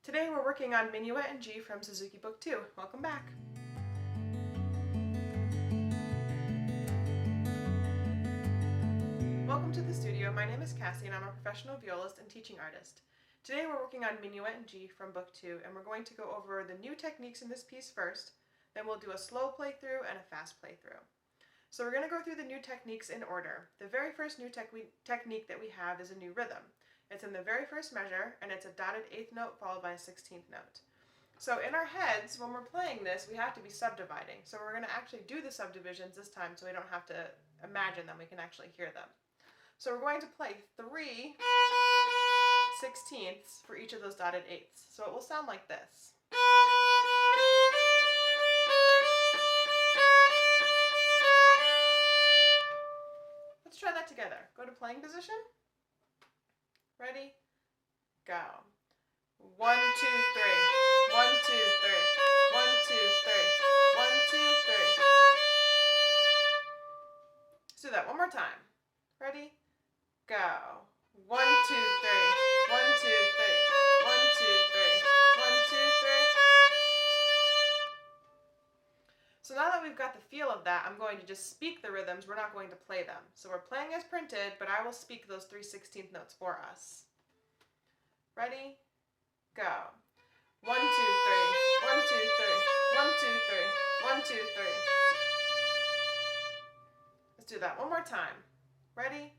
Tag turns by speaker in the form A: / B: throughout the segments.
A: Today we're working on Minuet in G from Suzuki Book 2. Welcome back. Welcome to the studio. My name is Cassie and I'm a professional violist and teaching artist. Today we're working on Minuet in G from Book 2 and we're going to go over the new techniques in this piece first, then we'll do a slow playthrough and a fast playthrough. So we're going to go through the new techniques in order. The very first new technique that we have is a new rhythm. It's in the very first measure, and it's a dotted eighth note followed by a 16th note. So in our heads, when we're playing this, we have to be subdividing. So we're going to actually do the subdivisions this time so we don't have to imagine them, we can actually hear them. So we're going to play 3 16ths for each of those dotted eighths. So it will sound like this. Let's try that together. Go to playing position. Ready? Go. 1, 2, 3. 1, 2, 3. 1, 2, 3. 1, 2, 3. Let's do that one more time. Ready? Go. 1, 2, 3. 1, 2, 3. 1, 2, 3. 1, 2, 3. So now that we've got the feel of that, I'm going to just speak the rhythms. We're not going to play them. So we're playing as printed, but I will speak those 3 16th notes for us. Ready? Go. 1, 2, 3. 1, 2, 3. 1, 2, 3. 1, 2, 3. Let's do that one more time. Ready?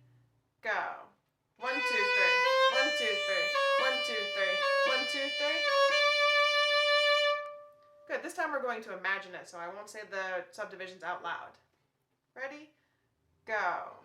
A: Go. 1, 2, 3. 1, 2, 3. 1, 2, 3. 1, 2, 3. Good. This time we're going to imagine it, so I won't say the subdivisions out loud. Ready? Go.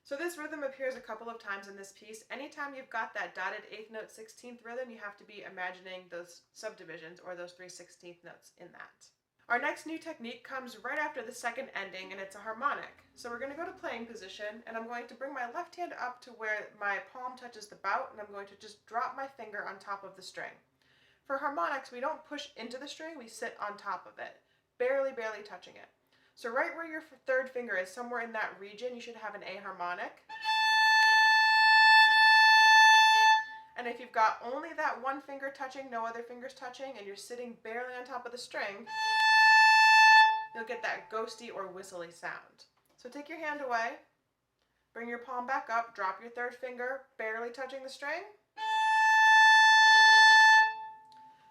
A: So this rhythm appears a couple of times in this piece. Anytime you've got that dotted eighth note 16th rhythm, you have to be imagining those subdivisions or those 3 16th notes in that. Our next new technique comes right after the second ending, and it's a harmonic. So we're going to go to playing position, and I'm going to bring my left hand up to where my palm touches the bout, and I'm going to just drop my finger on top of the string. For harmonics, we don't push into the string, we sit on top of it, barely touching it. So right where your third finger is, somewhere in that region, you should have an A harmonic. And if you've got only that one finger touching, no other fingers touching, and you're sitting barely on top of the string, you'll get that ghosty or whistly sound. So take your hand away, bring your palm back up, drop your third finger, barely touching the string.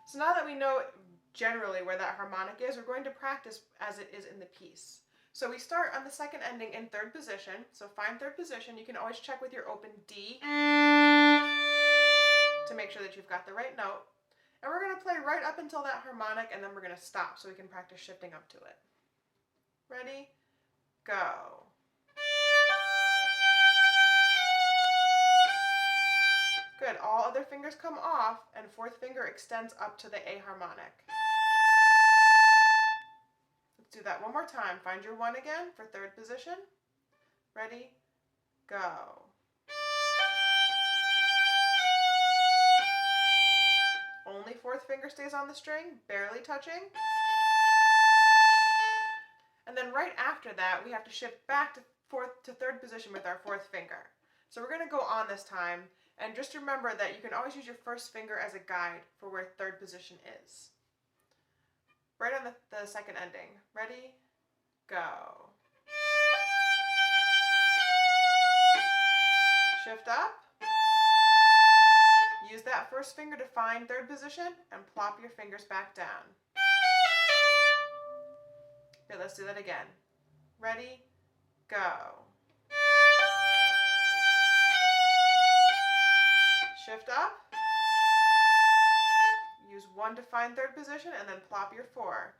A: So now that we know generally where that harmonic is, we're going to practice as it is in the piece. So we start on the second ending in third position. So find third position. You can always check with your open D to make sure that you've got the right note. And we're going to play right up until that harmonic, and then we're going to stop so we can practice shifting up to it. Ready? Go. Good. All other fingers come off, and fourth finger extends up to the A harmonic. Let's do that one more time. Find your 1 again for third position. Ready? Go. Only fourth finger stays on the string, barely touching. And then right after that, we have to shift back to third position with our fourth finger. So we're going to go on this time, and just remember that you can always use your first finger as a guide for where third position is. Right on the second ending. Ready? Go. Shift up. Use that first finger to find third position and plop your fingers back down. Okay, let's do that again. Ready? Go. Shift up. Use 1 to find third position and then plop your 4.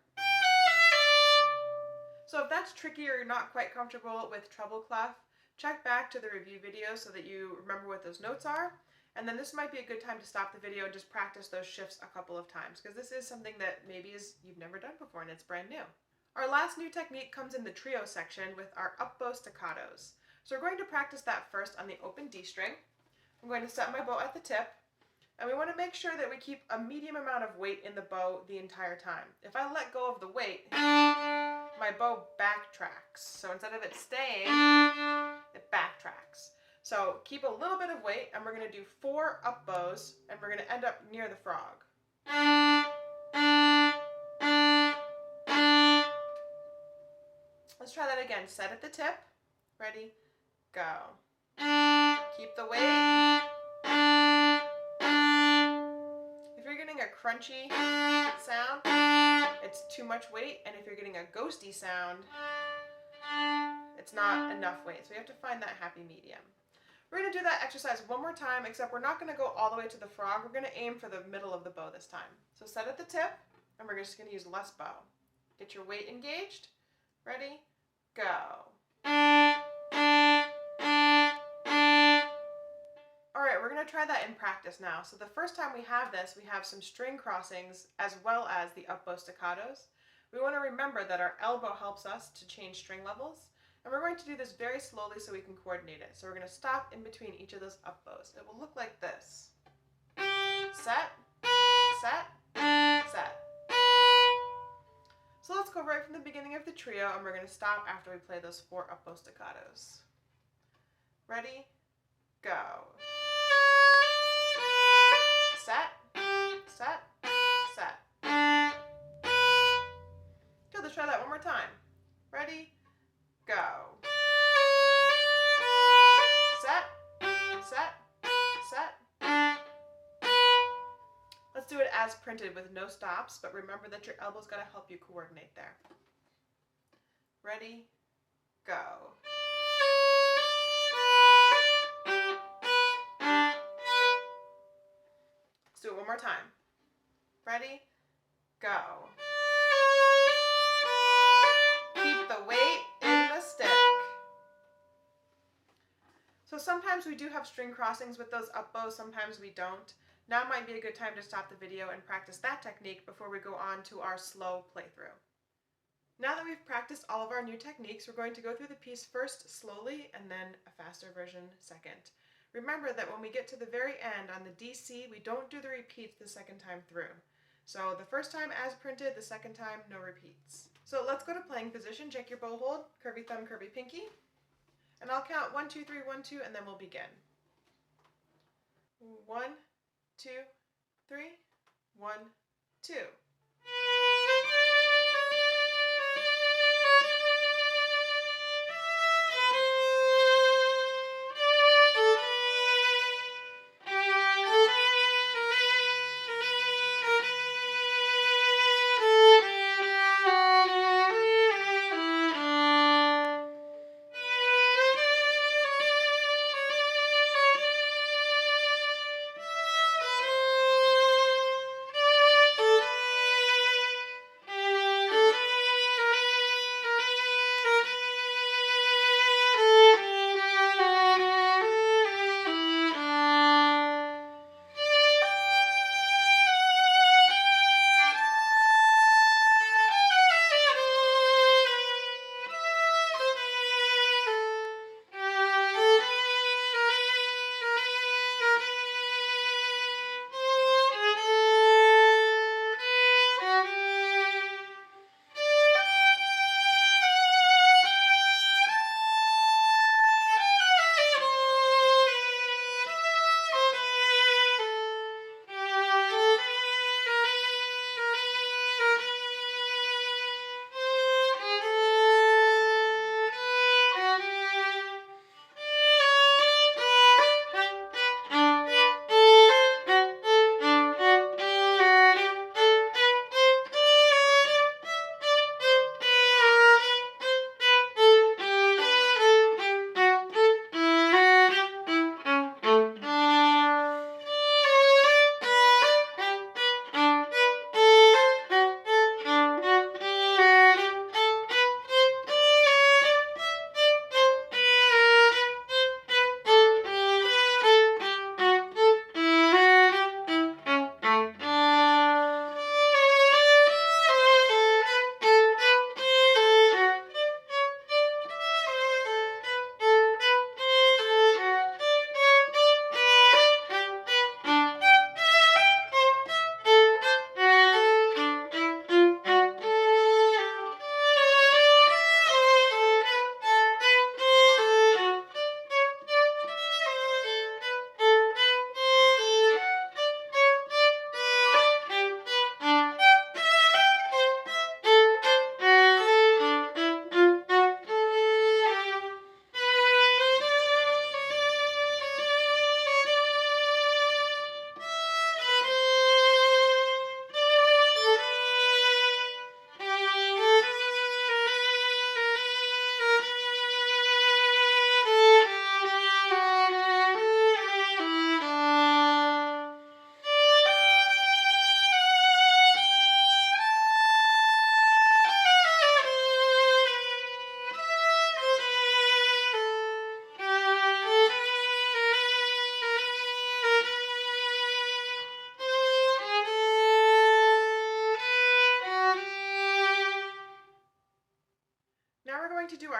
A: So if that's tricky or you're not quite comfortable with treble clef, check back to the review video so that you remember what those notes are. And then this might be a good time to stop the video and just practice those shifts a couple of times, because this is something that maybe you've never done before and it's brand new. Our last new technique comes in the trio section with our up bow staccatos. So we're going to practice that first on the open D string. I'm going to set my bow at the tip, and we want to make sure that we keep a medium amount of weight in the bow the entire time. If I let go of the weight, my bow backtracks. So instead of it staying So keep a little bit of weight, and we're going to do 4 up bows, and we're going to end up near the frog. Let's try that again. Set at the tip. Ready? Go. Keep the weight. If you're getting a crunchy sound, it's too much weight, and if you're getting a ghosty sound, it's not enough weight. So we have to find that happy medium. We're going to do that exercise one more time, except we're not going to go all the way to the frog. We're going to aim for the middle of the bow this time. So set at the tip, and we're just going to use less bow. Get your weight engaged. Ready? Go. Alright, we're going to try that in practice now. So the first time we have this, we have some string crossings as well as the up bow staccatos. We want to remember that our elbow helps us to change string levels. And we're going to do this very slowly so we can coordinate it. So we're going to stop in between each of those up bows. It will look like this. Set, set, set. So let's go right from the beginning of the trio, and we're going to stop after we play those 4 up bow staccatos. Ready? Go. Set, set, set. Good, let's try that one more time. Ready? Go. Set, set, set. Let's do it as printed with no stops, but remember that your elbow's got to help you coordinate there. Ready? Go. Let's do it one more time. Ready? Go. Keep the weight in the stick. So sometimes we do have string crossings with those up bows, sometimes we don't. Now might be a good time to stop the video and practice that technique before we go on to our slow playthrough. Now that we've practiced all of our new techniques, we're going to go through the piece first slowly and then a faster version second. Remember that when we get to the very end on the DC, we don't do the repeats the second time through. So the first time as printed, the second time no repeats. So let's go to playing position. Check your bow hold, curvy thumb, curvy pinky. And I'll count 1, 2, 3, 1, 2, and then we'll begin. 1, 2, 3, 1, 2.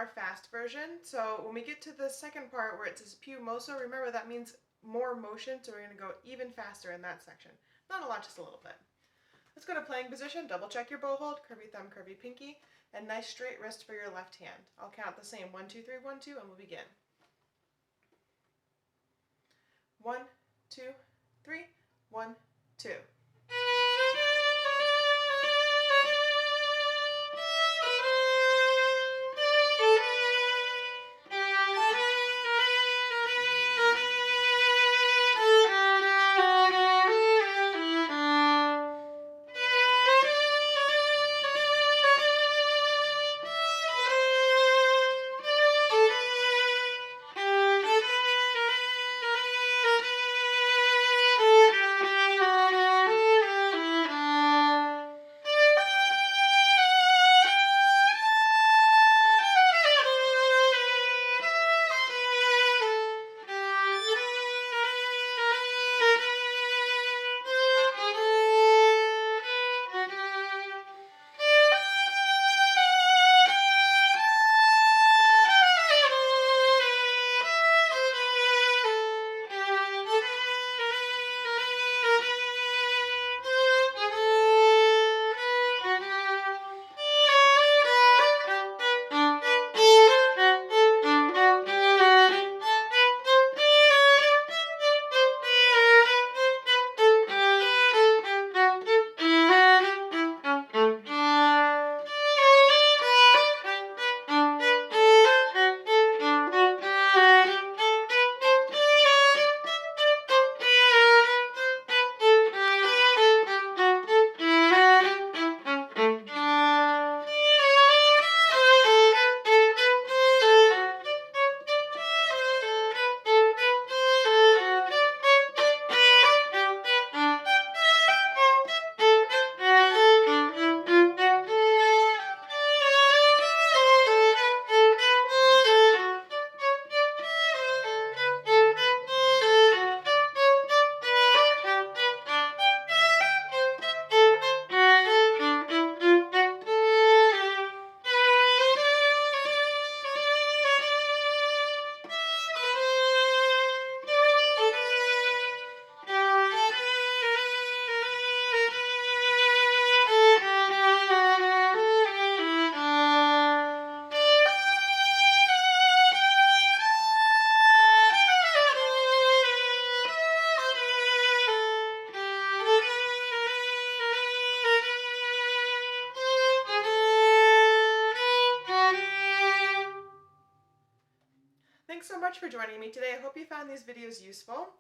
A: our fast version. So when we get to the second part where it says più mosso, remember that means more motion, so we're going to go even faster in that section. Not a lot, just a little bit. Let's go to playing position, double check your bow hold, curvy thumb, curvy pinky, and nice straight wrist for your left hand. I'll count the same, 1, 2, 3, 1, 2, and we'll begin. 1, 2, 3, 1, 2. Thanks so much for joining me today. I hope you found these videos useful.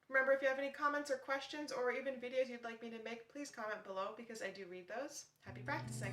A: Remember, if you have any comments or questions or even videos you'd like me to make, please comment below because I do read those. Happy practicing!